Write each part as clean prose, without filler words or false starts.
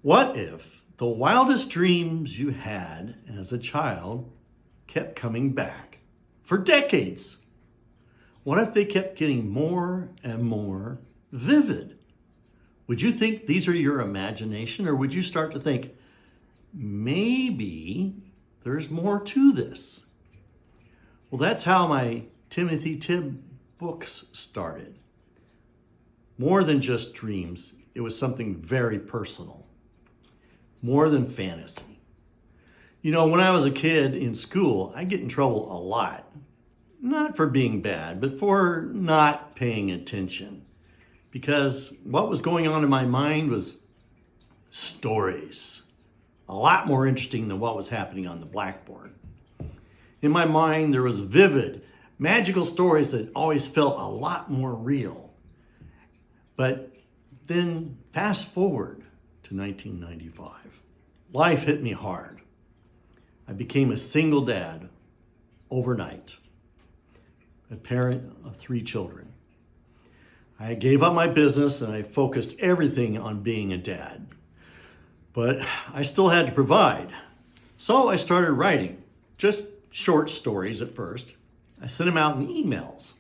What if the wildest dreams you had as a child kept coming back for decades? What if they kept getting more and more vivid? Would you think these are your imagination, or would you start to think, maybe there's more to this? Well, that's how my Timothy Tibb books started. More than just dreams, it was something very personal. More than fantasy. You know, when I was a kid in school, I'd get in trouble a lot. Not for being bad, but for not paying attention. Because what was going on in my mind was stories. A lot more interesting than what was happening on the blackboard. In my mind, there was vivid, magical stories that always felt a lot more real. But then fast forward to 1995. Life hit me hard. I became a single dad overnight, a parent of 3 children. I gave up my business and I focused everything on being a dad. But I still had to provide. So I started writing, just short stories at first. I sent them out in emails.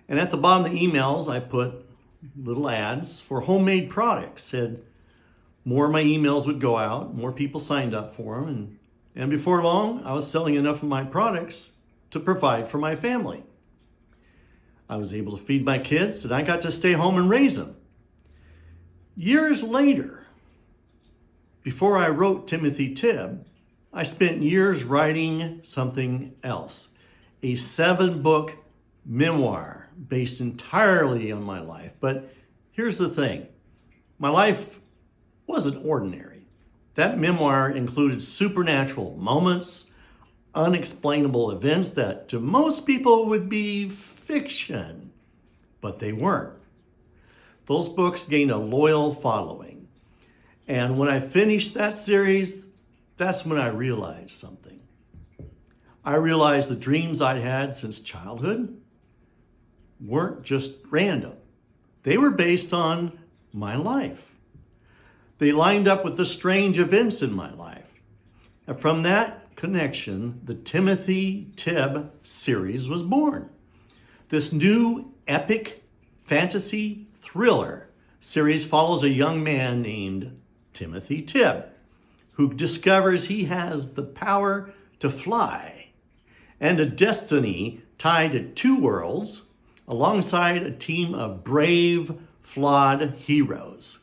And at the bottom of the emails, I put little ads for homemade products. Said more of my emails would go out, more people signed up for them, and before long, I was selling enough of my products to provide for my family. I was able to feed my kids, and I got to stay home and raise them. Years later, before I wrote Timothy Tibb, I spent years writing something else, a 7-book memoir based entirely on my life. But here's the thing, my life wasn't ordinary. That memoir included supernatural moments, unexplainable events that to most people would be fiction, but they weren't. Those books gained a loyal following. And when I finished that series, that's when I realized something. I realized the dreams I'd had since childhood weren't just random. They were based on my life. They lined up with the strange events in my life. And from that connection, the Timothy Tibb series was born. This new epic fantasy thriller series follows a young man named Timothy Tibb, who discovers he has the power to fly and a destiny tied to 2 worlds alongside a team of brave, flawed heroes.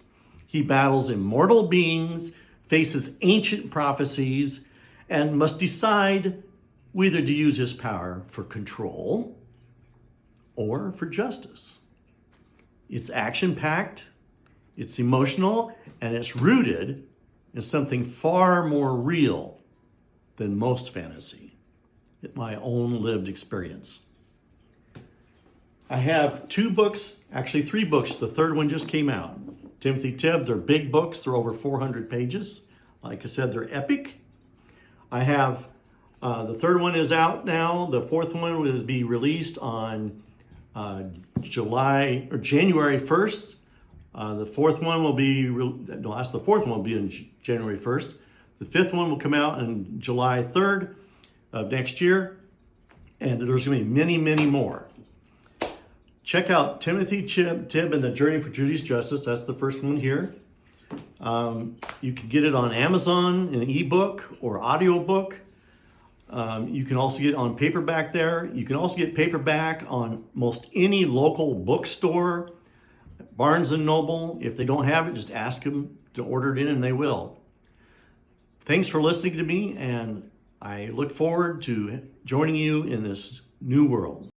He battles immortal beings, faces ancient prophecies, and must decide whether to use his power for control or for justice. It's action-packed, it's emotional, and it's rooted in something far more real than most fantasy, my own lived experience. I have 2 books, actually 3 books. The 3rd one just came out. Timothy Tibb, they're big books. They're over 400 pages. Like I said, they're epic. I have, the 3rd one is out now. The 4th one will be released on January 1st. The 4th one will be, the 4th one will be on January 1st. The 5th one will come out on July 3rd of next year. And there's going to be many, many more. Check out Timothy Tibb and the Journey for Judy's Justice. That's the first one here. You can get it on Amazon in an ebook or audiobook. You can also get it on paperback there. You can also get paperback on most any local bookstore, Barnes & Noble. If they don't have it, just ask them to order it in and they will. Thanks for listening to me, and I look forward to joining you in this new world.